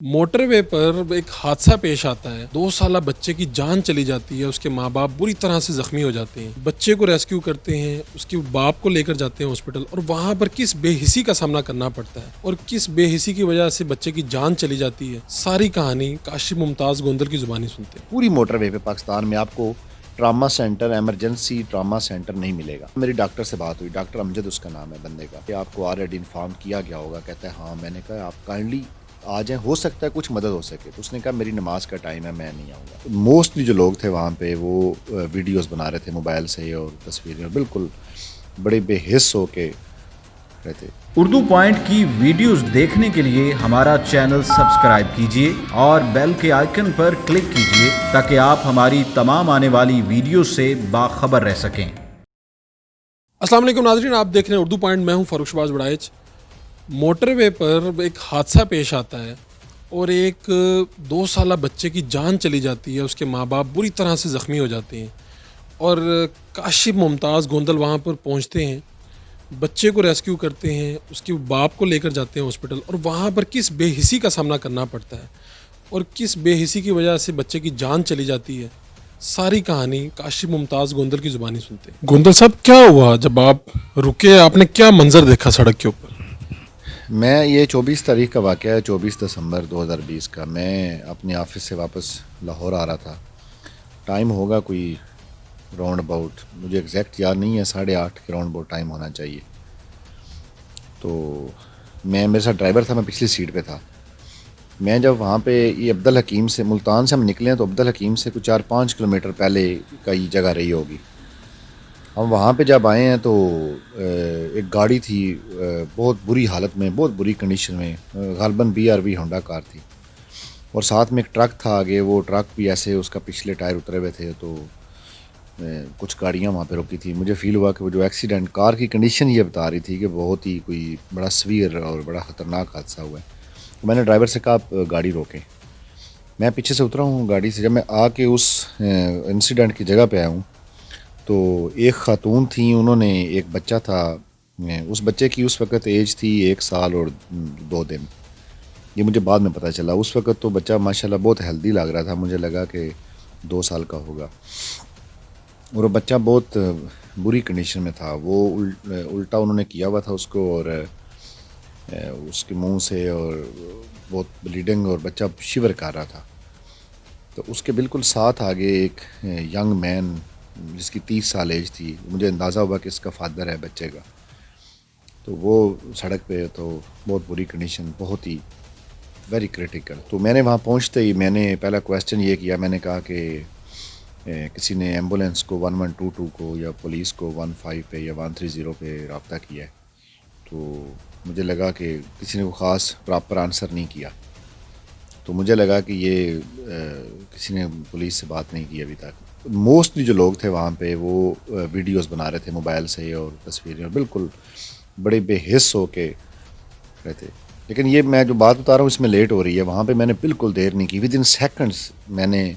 Motor وے پر ایک حادثہ پیش آتا ہے. 2 سالہ بچے کی جان چلی جاتی ہے. اس کے ماں باپ بری طرح سے زخمی ہو جاتے ہیں. بچے کو ریسکیو کرتے ہیں, اس کے باپ کو لے کر جاتے ہیں ہاسپٹل, اور وہاں پر کس بے حسی کا سامنا کرنا پڑتا ہے اور کس بے حسی کی وجہ سے بچے کی جان چلی جاتی ہے. ساری کہانی کاشف ممتاز گوندل کی زبانی سنتے ہیں. پوری موٹر وے پہ پاکستان میں آپ کو trauma centre, emergency trauma centre نہیں ملے گا. میری ڈاکٹر سے بات ہوئی, ڈاکٹر امجد اس کا نام ہے بندے کا, کہ آپ کو آلریڈی انفارم کیا گیا ہوگا. کہتا ہے ہاں. میں نے کہا آپ کائنڈلی آ جائیں, ہو سکتا ہے کچھ مدد ہو سکے. تو اس نے کہا میری نماز کا ٹائم ہے, میں نہیں آؤں گا. موسٹلی جو لوگ تھے وہاں پہ وہ ویڈیوز بنا رہے تھے موبائل سے اور تصویریں, اور بالکل بڑے بے حس ہو کے رہتے. اردو پوائنٹ کی ویڈیوز دیکھنے کے لیے ہمارا چینل سبسکرائب کیجیے اور بیل کے آئیکن پر کلک کیجیے تاکہ آپ ہماری تمام آنے والی ویڈیوز سے باخبر رہ سکیں. السلام علیکم ناظرین, آپ دیکھ رہے ہیں اردو پوائنٹ. میں ہوں فاروق شہباز بڑائچ. موٹر وے پر ایک حادثہ پیش آتا ہے اور ایک 2 سالہ بچے کی جان چلی جاتی ہے. اس کے ماں باپ بری طرح سے زخمی ہو جاتے ہیں اور کاشف ممتاز گوندل وہاں پر پہنچتے ہیں, بچے کو ریسکیو کرتے ہیں, اس کے باپ کو لے کر جاتے ہیں ہاسپٹل, اور وہاں پر کس بے حسی کا سامنا کرنا پڑتا ہے اور کس بے حسی کی وجہ سے بچے کی جان چلی جاتی ہے. ساری کہانی کاشف ممتاز گوندل کی زبانی سنتے ہیں. گوندل صاحب, کیا ہوا جب آپ رکے؟ آپ نے کیا منظر دیکھا سڑک کے اوپر؟ میں یہ 24 تاریخ کا واقعہ ہے, 24 دسمبر 2020 کا. میں اپنے آفس سے واپس لاہور آ رہا تھا. ٹائم ہوگا کوئی راؤنڈ اباؤٹ, مجھے ایگزیکٹ یاد نہیں ہے, 8:30 کے راؤنڈ اباؤٹ ٹائم ہونا چاہیے. تو میرے ساتھ ڈرائیور تھا, میں پچھلی سیٹ پہ تھا. میں جب وہاں پہ یہ عبدالحکیم سے, ملتان سے ہم نکلے ہیں, تو عبدالحکیم سے کچھ 4-5 کلومیٹر پہلے کا یہ جگہ رہی ہوگی. ہم وہاں پہ جب آئے ہیں تو ایک گاڑی تھی بہت بری حالت میں, بہت بری کنڈیشن میں, غالباً BRV ہونڈا کار تھی, اور ساتھ میں ایک ٹرک تھا آگے. وہ ٹرک بھی ایسے اس کا پچھلے ٹائر اترے ہوئے تھے. تو کچھ گاڑیاں وہاں پہ رکی تھی. مجھے فیل ہوا کہ وہ جو ایکسیڈنٹ, کار کی کنڈیشن یہ بتا رہی تھی کہ بہت ہی کوئی بڑا سویر اور بڑا خطرناک حادثہ ہوا ہے. میں نے ڈرائیور سے کہا آپ گاڑی روکیں. میں پیچھے سے اترا ہوں گاڑی سے. جب میں آ کے اس انسیڈنٹ کی جگہ پہ آیا ہوں تو ایک خاتون تھیں, انہوں نے ایک بچہ تھا. اس بچے کی اس وقت ایج تھی 1 سال اور 2 دن. یہ مجھے بعد میں پتہ چلا. اس وقت تو بچہ ماشاءاللہ بہت ہیلدی لگ رہا تھا, مجھے لگا کہ 2 سال کا ہوگا, اور وہ بچہ بہت بری کنڈیشن میں تھا. وہ الٹا انہوں نے کیا ہوا تھا اس کو, اور اس کے منہ سے اور بہت بلیڈنگ, اور بچہ شیور کر رہا تھا. تو اس کے بالکل ساتھ آگے ایک ینگ مین جس کی 30 سال ایج تھی. مجھے اندازہ ہوا کہ اس کا فادر ہے بچے کا. تو وہ سڑک پہ, تو بہت بری کنڈیشن, بہت ہی ویری کریٹیکل. تو میں نے وہاں پہنچتے ہی میں نے پہلا کویسچن یہ کیا, میں نے کہا کہ کسی نے ایمبولینس کو 1122 کو یا پولیس کو 15 پہ یا 130 پہ رابطہ کیا ہے. تو مجھے لگا کہ کسی نے کوئی خاص پراپر آنسر نہیں کیا. تو مجھے لگا کہ یہ کسی نے پولیس سے بات نہیں کی ابھی تک. موسٹلی جو لوگ تھے وہاں پہ وہ ویڈیوز بنا رہے تھے موبائل سے اور تصویریں, اور بالکل بڑے بے حس ہو کے رہتے. لیکن یہ میں جو بات بتا رہا ہوں اس میں لیٹ ہو رہی ہے. وہاں پہ میں نے بالکل دیر نہیں کی, ودن سیکنڈس میں نے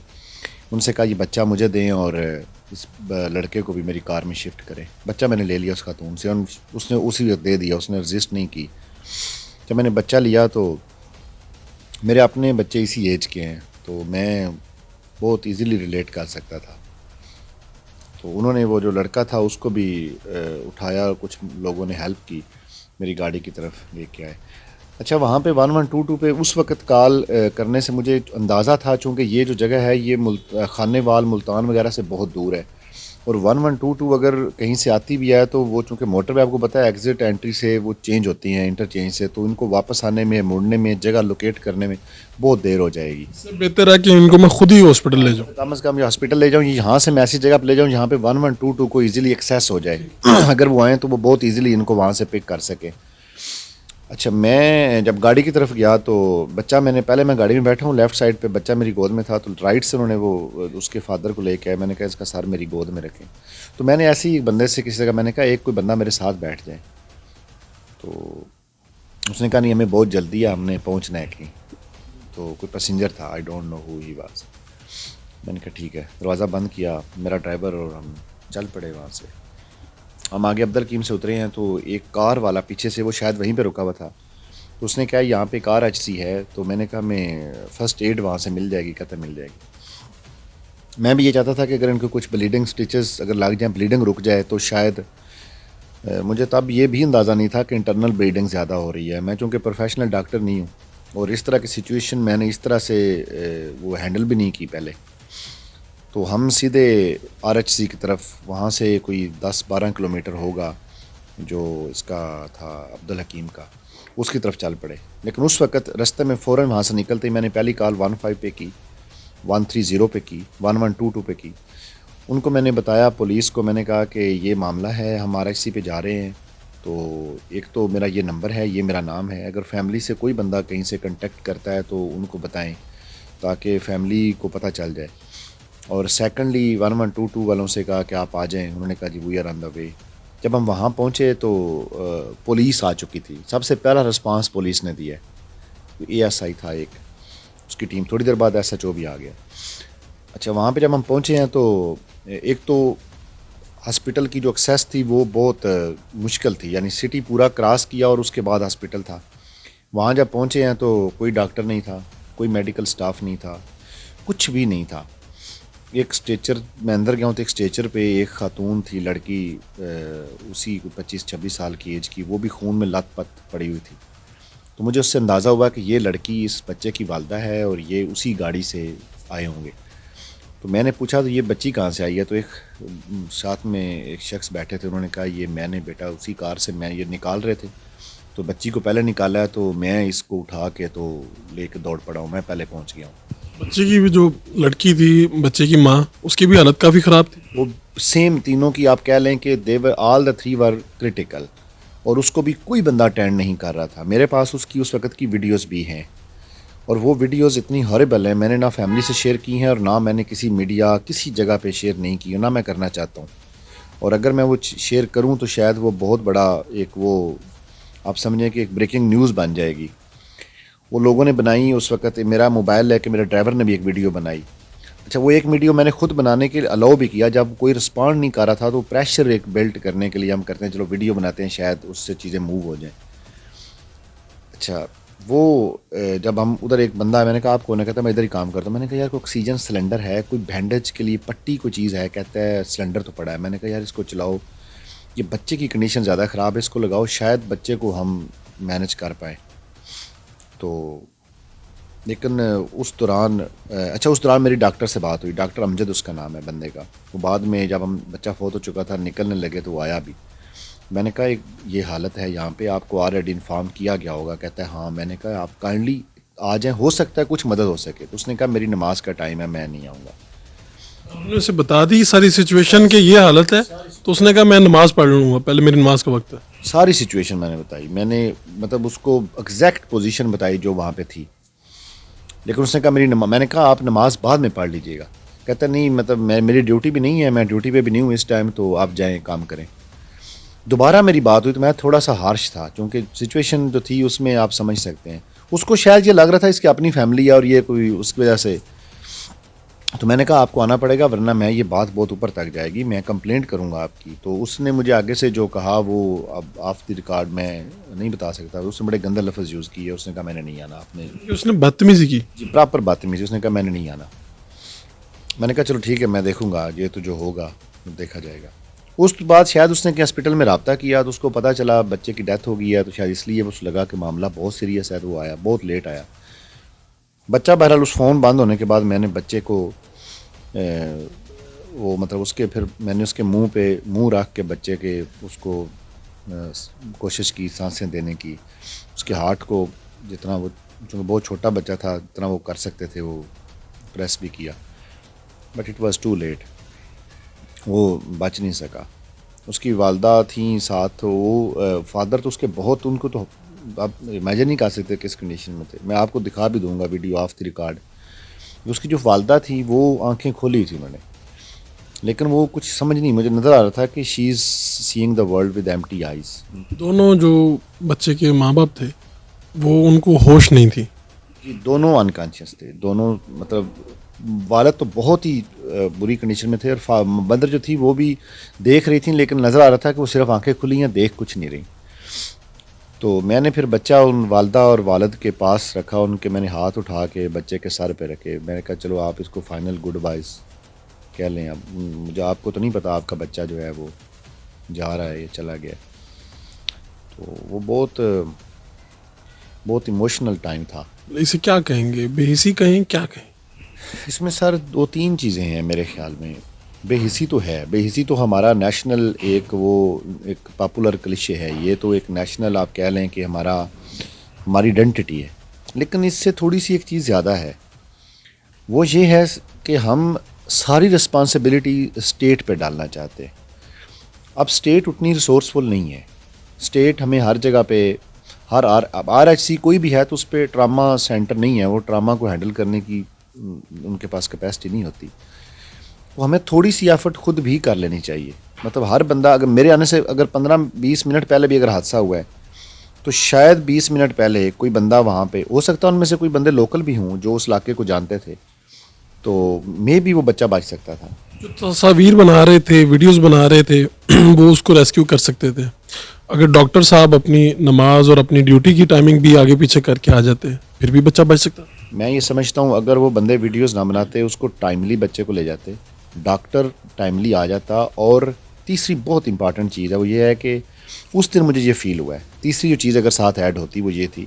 ان سے کہا یہ بچہ مجھے دیں اور اس لڑکے کو بھی میری کار میں شفٹ کریں. بچہ میں نے لے لیا اس خاتون سے, اس نے اسی وقت دے دیا, اس نے رزسٹ نہیں کی. جب میں نے بچہ لیا تو میرے اپنے بچے اسی ایج کے ہیں, تو میں بہت ایزیلی ریلیٹ کر سکتا تھا. تو انہوں نے وہ جو لڑکا تھا اس کو بھی اٹھایا, کچھ لوگوں نے ہیلپ کی, میری گاڑی کی طرف لے کے آئے. اچھا, وہاں پہ 1122 پہ اس وقت کال کرنے سے مجھے اندازہ تھا, چونکہ یہ جو جگہ ہے یہ خانے وال ملتان وغیرہ سے بہت دور ہے, اور 1122 اگر کہیں سے آتی بھی ہے تو وہ چونکہ موٹر وے آپ کو پتہ ہے ایگزٹ انٹری سے وہ چینج ہوتی ہیں انٹرچینج سے, تو ان کو واپس آنے میں, مڑنے میں, جگہ لوکیٹ کرنے میں بہت دیر ہو جائے گی. اس سے بہتر ہے کہ ان کو میں خود ہی ہاسپٹل لے جاؤں. کم از کم یہ ہاسپٹل لے جاؤں, یہاں سے میں ایسی جگہ پہ لے جاؤں جہاں پہ 1122 کو ایزیلی ایکسیس ہو جائے. اگر وہ آئیں تو وہ بہت ایزیلی ان کو وہاں سے پک کر سکیں. اچھا, میں جب گاڑی کی طرف گیا تو بچہ, میں نے پہلے میں گاڑی میں بیٹھا ہوں لیفٹ سائڈ پہ, بچہ میری گود میں تھا. تو رائٹ سے انہوں نے وہ اس کے فادر کو لے کے آئے. میں نے کہا اس کا سر میری گود میں رکھیں. تو میں نے ایسے ہی بندے سے کسی جگہ میں نے کہا ایک کوئی بندہ میرے ساتھ بیٹھ جائے. تو اس نے کہا نہیں ہمیں بہت جلدی ہے, ہم نے پہنچنا ہے کہیں. تو کوئی پیسنجر تھا, I don't know who he was. میں نے کہا ٹھیک ہے. دروازہ بند کیا میرا ڈرائیور, اور ہم چل پڑے وہاں سے. ہم آگے عبدالحکیم سے اترے ہیں تو ایک کار والا پیچھے سے, وہ شاید وہیں پہ رکا ہوا تھا, تو اس نے کہا یہاں پہ ایک RHC ہے. تو میں نے کہا میں فرسٹ ایڈ وہاں سے مل جائے گی. کہتا مل جائے گی. میں بھی یہ چاہتا تھا کہ اگر ان کو کچھ بلیڈنگ سٹیچز اگر لگ جائیں, بلیڈنگ رک جائے تو شاید مجھے تب یہ بھی اندازہ نہیں تھا کہ انٹرنل بلیڈنگ زیادہ ہو رہی ہے. میں چونکہ پروفیشنل ڈاکٹر نہیں ہوں اور اس طرح کی سچویشن میں نے اس طرح سے وہ ہینڈل بھی نہیں کی پہلے. تو ہم سیدھے RHC کی طرف, وہاں سے کوئی 10-12 کلومیٹر ہوگا جو اس کا تھا عبدالحکیم کا, اس کی طرف چل پڑے. لیکن اس وقت رستے میں فوراً وہاں سے نکلتے ہی میں نے پہلی کال 15 پہ کی, 130 پہ کی, 1122 پہ کی. ان کو میں نے بتایا پولیس کو, میں نے کہا کہ یہ معاملہ ہے, ہم RHC پہ جا رہے ہیں. تو ایک تو میرا یہ نمبر ہے, یہ میرا نام ہے, اگر فیملی سے کوئی بندہ کہیں سے کنٹیکٹ کرتا ہے تو ان کو بتائیں تاکہ فیملی کو پتہ چل جائے. اور سیکنڈلی 1122 والوں سے کہا کہ آپ آ جائیں. انہوں نے کہا جی وی آر آن دا وے. جب ہم وہاں پہنچے تو پولیس آ چکی تھی. سب سے پہلا رسپانس پولیس نے دیا ہے. ASI تھا ایک, اس کی ٹیم. تھوڑی دیر بعد SHO بھی آ گیا. اچھا, وہاں پہ جب ہم پہنچے ہیں تو ایک تو ہاسپٹل کی جو ایکسیس تھی وہ بہت مشکل تھی, یعنی سٹی پورا کراس کیا اور اس کے بعد ہاسپٹل تھا. وہاں جب پہنچے ہیں تو کوئی ڈاکٹر نہیں تھا, کوئی میڈیکل سٹاف نہیں تھا, کچھ بھی نہیں تھا. ایک اسٹیچر, میں اندر گیا ہوں تو ایک اسٹیچر پہ ایک خاتون تھی, لڑکی اسی 25-26 سال کی ایج کی, وہ بھی خون میں لت پت پڑی ہوئی تھی. تو مجھے اس سے اندازہ ہوا کہ یہ لڑکی اس بچے کی والدہ ہے اور یہ اسی گاڑی سے آئے ہوں گے. تو میں نے پوچھا تو یہ بچی کہاں سے آئی ہے؟ تو ایک ساتھ میں ایک شخص بیٹھے تھے, انہوں نے کہا یہ میں نے بیٹا اسی کار سے میں یہ نکال رہے تھے, تو بچی کو پہلے نکالا ہے, تو میں اس کو اٹھا کے تو لے کے دوڑ پڑا ہوں, میں پہلے پہنچ گیا ہوں. بچے کی بھی جو لڑکی تھی, بچے کی ماں, اس کی بھی حالت کافی خراب تھی. وہ سیم تینوں کی آپ کہہ لیں کہ آل دا 3 ور کرٹیکل, اور اس کو بھی کوئی بندہ اٹینڈ نہیں کر رہا تھا. میرے پاس اس کی اس وقت کی ویڈیوز بھی ہیں, اور وہ ویڈیوز اتنی ہاربل ہیں, میں نے نہ فیملی سے شیئر کی ہیں اور نہ میں نے کسی میڈیا کسی جگہ پہ شیئر نہیں کی, نہ میں کرنا چاہتا ہوں. اور اگر میں وہ شیئر کروں تو شاید وہ بہت بڑا ایک وہ آپ سمجھیں کہ ایک بریکنگ نیوز بن جائے گی. وہ لوگوں نے بنائی اس وقت, میرا موبائل لے کے میرے ڈرائیور نے بھی ایک ویڈیو بنائی. اچھا, وہ ایک ویڈیو میں نے خود بنانے کے الاؤ بھی کیا, جب کوئی رسپانڈ نہیں کر رہا تھا تو پریشر ایک بلڈ کرنے کے لیے ہم کرتے ہیں چلو ویڈیو بناتے ہیں, شاید اس سے چیزیں موو ہو جائیں. اچھا, وہ جب ہم ادھر ایک بندہ, میں نے کہا آپ کون ہے؟ کہتا ہے میں ادھر ہی کام کرتا ہوں. میں نے کہا یار کوئی آکسیجن سلنڈر ہے, کوئی بینڈیج کے لیے پٹی کوئی چیز ہے؟ کہتا ہے سلنڈر تو پڑا ہے. میں نے کہا یار اس کو چلاؤ, یہ بچے کی کنڈیشن زیادہ خراب ہے, اس کو لگاؤ, شاید بچے کو ہم مینج کر پائیں. تو لیکن اس دوران اس دوران میری ڈاکٹر سے بات ہوئی, ڈاکٹر امجد اس کا نام ہے بندے کا. وہ بعد میں جب ہم بچہ فوت ہو چکا تھا نکلنے لگے تو وہ آیا بھی. میں نے کہا یہ حالت ہے یہاں پہ, آپ کو آلریڈی انفارم کیا گیا ہوگا. کہتا ہے ہاں. میں نے کہا آپ کائنڈلی آ جائیں, ہو سکتا ہے کچھ مدد ہو سکے. تو اس نے کہا میری نماز کا ٹائم ہے, میں نہیں آؤں گا. انہوں نے اسے بتا دی ساری سچویشن کہ یہ حالت ہے, تو اس نے کہا میں نماز پڑھ لوں گا, پہلے میری نماز کا وقت ہے. ساری سچویشن میں نے بتائی, میں نے مطلب اس کو ایگزیکٹ پوزیشن بتائی جو وہاں پہ تھی. لیکن اس نے کہا میں نے کہا آپ نماز بعد میں پڑھ لیجئے گا. کہتا نہیں مطلب میری ڈیوٹی بھی نہیں ہے, میں ڈیوٹی پہ بھی نہیں ہوں اس ٹائم, تو آپ جائیں کام کریں. دوبارہ میری بات ہوئی تو میں تھوڑا سا ہارش تھا, چونکہ سچویشن جو تھی اس میں آپ سمجھ سکتے ہیں. اس کو شاید یہ لگ رہا تھا اس کی اپنی فیملی ہے اور یہ کوئی اس کی وجہ سے. تو میں نے کہا آپ کو آنا پڑے گا ورنہ میں یہ بات بہت اوپر تک جائے گی, میں کمپلینٹ کروں گا آپ کی. تو اس نے مجھے آگے سے جو کہا وہ اب آف دی ریکارڈ میں نہیں بتا سکتا. اس نے بڑے گندے لفظ یوز کیے. اس نے کہا میں نے نہیں آنا. آپ نے اس نے بدتمیزی کی. جی پراپر بدتمیزی. اس نے کہا میں نے نہیں آنا. میں نے کہا چلو ٹھیک ہے میں دیکھوں گا, یہ تو جو ہوگا دیکھا جائے گا. اس بعد شاید اس نے کہ ہاسپٹل میں رابطہ کیا تو اس کو پتہ چلا بچے کی ڈیتھ ہو گئی ہے, تو شاید اس لیے اس لگا کہ معاملہ بہت سیریس ہے, تو وہ آیا, بہت لیٹ آیا. بچہ بہرحال اس فون بند ہونے کے بعد میں نے بچے کو وہ مطلب اس کے پھر میں نے اس کے منہ پہ منہ رکھ کے بچے کے اس کو کوشش کی سانسیں دینے کی. اس کے ہارٹ کو جتنا وہ, چونکہ بہت چھوٹا بچہ تھا, جتنا وہ کر سکتے تھے وہ پریس بھی کیا, but it was too late. وہ بچ نہیں سکا. اس کی والدہ تھیں ساتھ, وہ فادر تو اس کے بہت, ان کو تو آپ امیجن نہیں کر سکتے کس کنڈیشن میں تھے. میں آپ کو دکھا بھی دوں گا ویڈیو آف دی ریکارڈ. اس کی جو والدہ تھی وہ آنکھیں کھولی تھی انہوں نے, لیکن وہ کچھ سمجھ نہیں, مجھے نظر آ رہا تھا کہ she is sing the world with empty eyes. دونوں جو بچے کے ماں باپ تھے وہ ان کو ہوش نہیں تھی. جی دونوں انکانشیس تھے, دونوں مطلب والد تو بہت ہی بری کنڈیشن میں تھے, اور مدر جو تھی وہ بھی دیکھ رہی تھیں, لیکن نظر آ رہا تھا کہ وہ صرف آنکھیں کھلی ہیں, دیکھ کچھ نہیں رہی. تو میں نے پھر بچہ ان والدہ اور والد کے پاس رکھا، ان کے میں نے ہاتھ اٹھا کے بچے کے سر پہ رکھے، میں نے کہا چلو آپ اس کو فائنل گڈ بائز کہہ لیں، اب مجھے آپ کو تو نہیں پتا آپ کا بچہ جو ہے وہ جا رہا ہے، یہ چلا گیا. تو وہ بہت ایموشنل ٹائم تھا. اسے کیا کہیں گے، بے حسی کہیں کیا کہیں؟ اس میں سر 2-3 چیزیں ہیں میرے خیال میں. بے حسی تو ہے، بے حسی تو ہمارا نیشنل ایک پاپولر کلیشے ہے، یہ تو ایک نیشنل آپ کہہ لیں کہ ہماری آئیڈینٹی ہے. لیکن اس سے تھوڑی سی ایک چیز زیادہ ہے، وہ یہ ہے کہ ہم ساری رسپانسبلٹی اسٹیٹ پہ ڈالنا چاہتے ہیں. اب اسٹیٹ اتنی ریسورسفل نہیں ہے. اسٹیٹ ہمیں ہر جگہ پہ آر ایچ سی کوئی بھی ہے تو اس پہ ٹراما سینٹر نہیں ہے، وہ ٹراما کو ہینڈل کرنے کی ان کے پاس کیپیسٹی نہیں ہوتی. وہ ہمیں تھوڑی سی ایفرٹ خود بھی کر لینی چاہیے. مطلب ہر بندہ، اگر میرے آنے سے اگر 15-20 منٹ پہلے بھی اگر حادثہ ہوا ہے تو شاید 20 منٹ پہلے کوئی بندہ وہاں پہ ہو سکتا ہے، ان میں سے کوئی بندے لوکل بھی ہوں جو اس علاقے کو جانتے تھے، تو مے بھی وہ بچہ بچ سکتا تھا. جو تصاویر بنا رہے تھے، ویڈیوز بنا رہے تھے، وہ اس کو ریسکیو کر سکتے تھے. اگر ڈاکٹر صاحب اپنی نماز اور اپنی ڈیوٹی کی ٹائمنگ بھی آگے پیچھے کر کے آ جاتے پھر بھی بچہ بچ سکتا. میں یہ سمجھتا ہوں اگر وہ بندے ویڈیوز نہ بناتے، اس کو ٹائملی بچے کو لے جاتے، ڈاکٹر ٹائملی آ جاتا. اور تیسری بہت امپارٹنٹ چیز ہے وہ یہ ہے کہ اس دن مجھے یہ فیل ہوا ہے، تیسری جو چیز اگر ساتھ ایڈ ہوتی وہ یہ تھی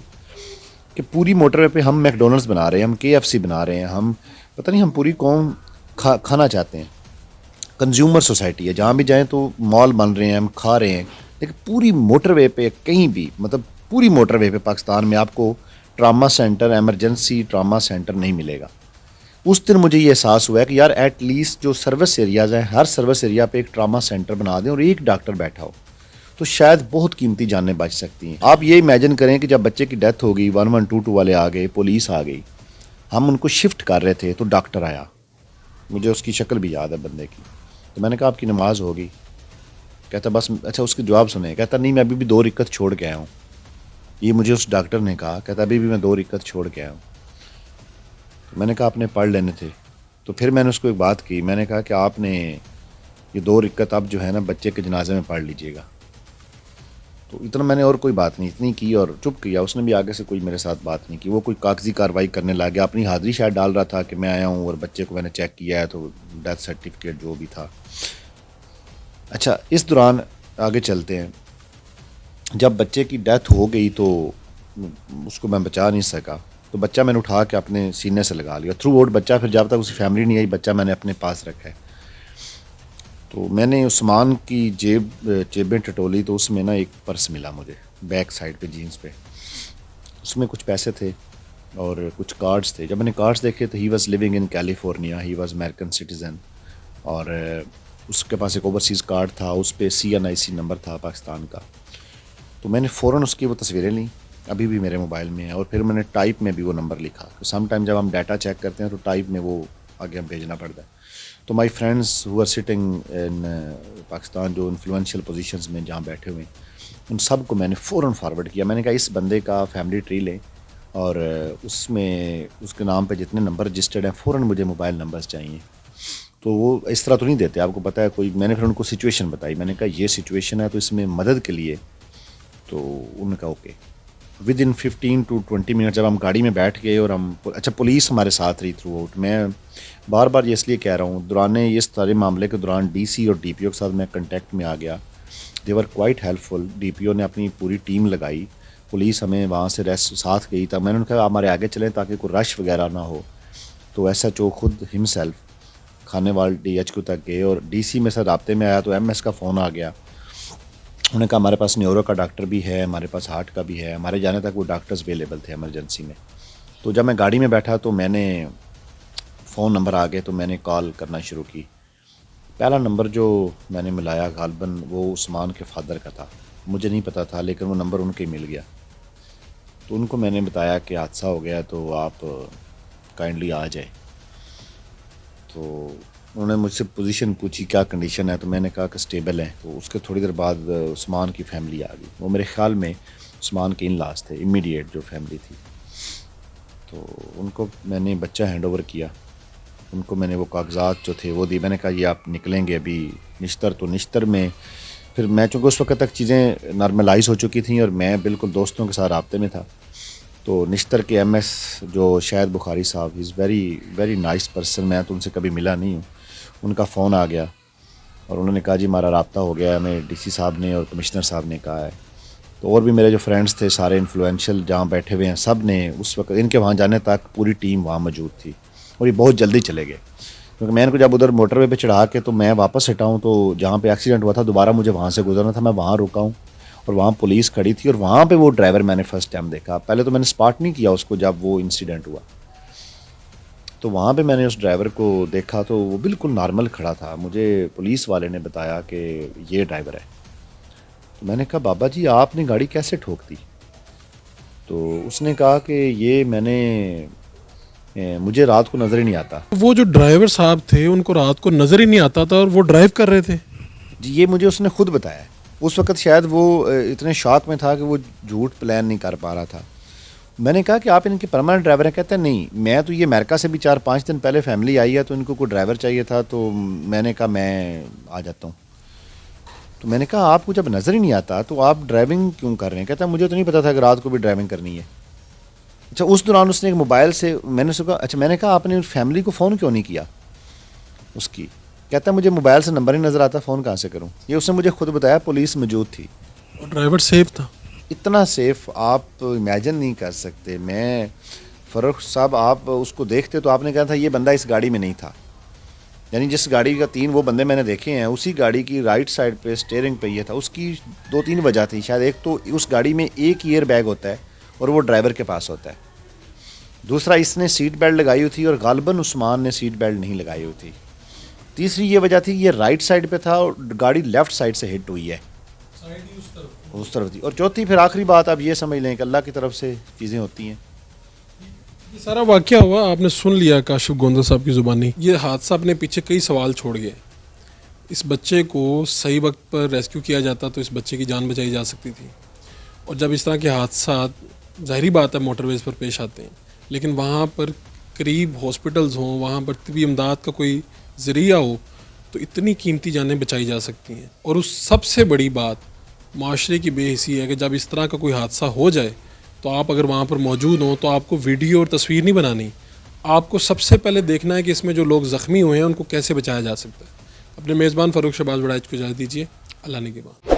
کہ پوری موٹر وے پہ ہم میکڈونلڈس بنا رہے ہیں، ہم KFC بنا رہے ہیں، ہم پتہ نہیں ہم پوری قوم کھانا چاہتے ہیں. کنزیومر سوسائٹی ہے، جہاں بھی جائیں تو مال بن رہے ہیں، ہم کھا رہے ہیں، لیکن پوری موٹر وے پہ کہیں بھی، مطلب پوری موٹر وے پہ پاکستان میں آپ کو trauma centre, emergency trauma centre نہیں ملے گا. اس دن مجھے یہ احساس ہوا ہے کہ یار ایٹ لیسٹ جو سروس ایریاز ہیں، ہر سروس ایریا پہ ایک ٹراما سینٹر بنا دیں اور ایک ڈاکٹر بیٹھا ہو تو شاید بہت قیمتی جانیں بچ سکتی ہیں. آپ یہ امیجن کریں کہ جب بچے کی ڈیتھ ہو گئی، 1122 والے آ گئے، پولیس آ گئی، ہم ان کو شفٹ کر رہے تھے تو ڈاکٹر آیا، مجھے اس کی شکل بھی یاد ہے بندے کی. تو میں نے کہا آپ کی نماز ہوگی؟ کہتا بس. اچھا اس کے جواب سنیں. کہتا نہیں میں ابھی بھی 2 رکعت چھوڑ کے آیا ہوں. یہ مجھے اس ڈاکٹر نے کہا. کہتا ابھی بھی میں 2 رکعت چھوڑ کے آیا ہوں. میں نے کہا آپ نے پڑھ لینے تھے. تو پھر میں نے اس کو ایک بات کی، میں نے کہا کہ آپ نے یہ 2 رکعت اب جو ہے نا بچے کے جنازے میں پڑھ لیجئے گا. تو اتنا میں نے اور کوئی بات نہیں اتنی کی اور چپ کیا. اس نے بھی آگے سے کوئی میرے ساتھ بات نہیں کی. وہ کوئی کاغذی کارروائی کرنے لگ گیا، اپنی حاضری شاید ڈال رہا تھا کہ میں آیا ہوں اور بچے کو میں نے چیک کیا ہے تو ڈیتھ سرٹیفکیٹ جو بھی تھا. اچھا اس دوران آگے چلتے ہیں. جب بچے کی ڈیتھ ہو گئی تو اس کو میں بچا نہیں سکا، تو بچہ میں نے اٹھا کے اپنے سینے سے لگا لیا. تھرو آؤٹ بچہ، پھر جب تک اس کی فیملی نہیں آئی بچہ میں نے اپنے پاس رکھا ہے. تو میں نے عثمان کی جیبیں ٹٹولی تو اس میں نا ایک پرس ملا مجھے بیک سائڈ پہ جینز پہ. اس میں کچھ پیسے تھے اور کچھ کارڈز تھے. جب میں نے کارڈز دیکھے تو he was living in California, he was American citizen, اور اس کے پاس ایک اوورسیز کارڈ تھا، اس پہ CNIC نمبر تھا پاکستان کا. تو میں نے فوراً اس کی وہ تصویریں لیں، ابھی بھی میرے موبائل میں ہیں، اور پھر میں نے ٹائپ میں بھی وہ نمبر لکھا. سم ٹائم جب ہم ڈیٹا چیک کرتے ہیں تو ٹائپ میں وہ آگے ہم بھیجنا پڑتا ہے. تو my friends who are sitting in Pakistan, جو انفلوئنشیل پوزیشنز میں جہاں بیٹھے ہوئے ہیں، ان سب کو میں نے فوراً فارورڈ کیا. میں نے کہا اس بندے کا فیملی ٹری لیں اور اس میں اس کے نام پہ جتنے نمبر رجسٹرڈ ہیں فوراً مجھے موبائل نمبرز چاہیے. تو وہ اس طرح تو نہیں دیتے، آپ کو پتہ ہے کوئی. میں نے پھر ان کو سچویشن بتائی، میں نے کہا یہ سچویشن ہے تو اس میں مدد کے لیے. تو انہوں نے کہا okay. With in 15 to 20 minute جب ہم گاڑی میں بیٹھ گئے اور ہم اچھا پولیس ہمارے ساتھ رہی تھرو آؤٹ. میں بار بار یہ اس لیے کہہ رہا ہوں، دوران اس سارے معاملے کے دوران DC اور DPO کے ساتھ میں کنٹیکٹ میں آ گیا. They were quite helpful. DPO نے اپنی پوری ٹیم لگائی، پولیس ہمیں وہاں سے ساتھ گئی تھا. میں نے کہا ہمارے آگے چلیں تاکہ کوئی رش وغیرہ نہ ہو. تو SHO خود ہم سیلف کھانے وال DHQ تک گئے اور DC میں سے رابطے میں آیا تو MS کا فون آ گیا. انہوں نے کہا ہمارے پاس نیورو کا ڈاکٹر بھی ہے، ہمارے پاس ہارٹ کا بھی ہے. ہمارے جانے تک وہ ڈاکٹرز اویلیبل تھے ایمرجنسی میں. تو جب میں گاڑی میں بیٹھا تو میں نے فون نمبر آ گئے تو میں نے کال کرنا شروع کی. پہلا نمبر جو میں نے ملایا غالباً وہ عثمان کے فادر کا تھا. مجھے نہیں پتا تھا لیکن وہ نمبر ان کے مل گیا. تو ان کو میں نے بتایا کہ حادثہ ہو گیا تو آپ کائنڈلی آ جائیں. تو انہوں نے مجھ سے پوزیشن پوچھی کیا کنڈیشن ہے، تو میں نے کہا کہ سٹیبل ہے. تو اس کے تھوڑی دیر بعد عثمان کی فیملی آ گئی. وہ میرے خیال میں عثمان کے ان لاس تھے، امیڈیٹ جو فیملی تھی. تو ان کو میں نے بچہ ہینڈ اوور کیا. ان کو میں نے وہ کاغذات جو تھے وہ دی. میں نے کہا یہ آپ نکلیں گے ابھی نشتر. تو نشتر میں پھر میں چونکہ اس وقت تک چیزیں نارملائز ہو چکی تھیں اور میں بالکل دوستوں کے ساتھ رابطے میں تھا، تو نشتر کے ایم ایس جو Shahid Bukhari sahab, he is very very nice person, میں تو ان سے کبھی ملا نہیں ہوں، ان کا فون آ گیا اور انہوں نے کہا جی ہمارا رابطہ ہو گیا ہے، ہمیں ڈی سی صاحب نے اور کمشنر صاحب نے کہا ہے. تو اور بھی میرے جو فرینڈس تھے سارے انفلوئنشل جہاں بیٹھے ہوئے ہیں، سب نے اس وقت ان کے وہاں جانے تک پوری ٹیم وہاں موجود تھی اور یہ بہت جلدی چلے گئے، کیونکہ میں ان کو جب ادھر موٹر وے پہ چڑھا کے تو میں واپس ہٹا ہوں، تو جہاں پہ ایکسیڈنٹ ہوا تھا دوبارہ مجھے وہاں سے گزرنا تھا، میں وہاں رکا ہوں اور وہاں پولیس کھڑی تھی اور وہاں پہ وہ ڈرائیور میں نے فرسٹ ٹائم دیکھا. پہلے تو میں نے اسپاٹ نہیں کیا اس کو جب وہ انسیڈنٹ ہوا، تو وہاں پہ میں نے اس ڈرائیور کو دیکھا تو وہ بالکل نارمل کھڑا تھا. مجھے پولیس والے نے بتایا کہ یہ ڈرائیور ہے. تو میں نے کہا بابا جی آپ نے گاڑی کیسے ٹھوک دی؟ تو اس نے کہا کہ یہ میں نے مجھے رات کو نظر ہی نہیں آتا. وہ جو ڈرائیور صاحب تھے ان کو رات کو نظر ہی نہیں آتا تھا اور وہ ڈرائیو کر رہے تھے؟ جی یہ مجھے اس نے خود بتایا. اس وقت شاید وہ اتنے شاک میں تھا کہ وہ جھوٹ پلان نہیں کر پا رہا تھا. میں نے کہا کہ آپ ان کے پرماننٹ ڈرائیور ہیں؟ کہتے ہیں نہیں، میں تو یہ امریکہ سے بھی 4-5 دن پہلے فیملی آئی ہے تو ان کو کوئی ڈرائیور چاہیے تھا، تو میں نے کہا میں آ جاتا ہوں. تو میں نے کہا آپ کو جب نظر ہی نہیں آتا تو آپ ڈرائیونگ کیوں کر رہے ہیں؟ کہتا ہے مجھے تو نہیں پتا تھا کہ رات کو بھی ڈرائیونگ کرنی ہے. اچھا اس دوران اس نے ایک موبائل سے میں نے اس کو کہا اچھا، میں نے کہا آپ نے فیملی کو فون کیوں نہیں کیا اس کی؟ کہتا ہے مجھے موبائل سے نمبر ہی نظر آتا، فون کہاں سے کروں. یہ اس نے مجھے خود بتایا، پولیس موجود تھی. اور ڈرائیور سیف تھا؟ اتنا سیف آپ امیجن نہیں کر سکتے. میں فاروق صاحب آپ اس کو دیکھتے تو آپ نے کہا تھا یہ بندہ اس گاڑی میں نہیں تھا. یعنی جس گاڑی کا 3 وہ بندے میں نے دیکھے ہیں، اسی گاڑی کی رائٹ سائڈ پہ اسٹیئرنگ پہ یہ تھا. اس کی 2-3 وجہ تھی شاید. ایک تو اس گاڑی میں ایک ایئر بیگ ہوتا ہے اور وہ ڈرائیور کے پاس ہوتا ہے. دوسرا اس نے سیٹ بیلٹ لگائی ہوئی تھی اور غالباً عثمان نے سیٹ بیلٹ نہیں لگائی ہوئی تھی. تیسری یہ وجہ تھی یہ رائٹ سائڈ پہ تھا اور گاڑی لیفٹ سائڈ سے ہٹ ہوئی ہے، اس طرف تھی. اور چوتھی پھر آخری بات آپ یہ سمجھ لیں کہ اللہ کی طرف سے چیزیں ہوتی ہیں. یہ سارا واقعہ ہوا آپ نے سن لیا کاشف گوندر صاحب کی زبانی. یہ حادثہ اپنے پیچھے کئی سوال چھوڑ گئے. اس بچے کو صحیح وقت پر ریسکیو کیا جاتا تو اس بچے کی جان بچائی جا سکتی تھی. اور جب اس طرح کے حادثات ظاہری بات ہے موٹر ویز پر پیش آتے ہیں، لیکن وہاں پر قریب ہاسپٹلز ہوں، وہاں پر طبی امداد کا کوئی ذریعہ ہو تو اتنی قیمتی جانیں بچائی جا سکتی ہیں. اور اس سب سے بڑی بات معاشرے کی بے حسی ہے کہ جب اس طرح کا کوئی حادثہ ہو جائے تو آپ اگر وہاں پر موجود ہوں تو آپ کو ویڈیو اور تصویر نہیں بنانی، آپ کو سب سے پہلے دیکھنا ہے کہ اس میں جو لوگ زخمی ہوئے ہیں ان کو کیسے بچایا جا سکتا ہے. اپنے میزبان فاروق شہباز وڑائچ کو اجازت دیجیے. اللہ نے کے بعد.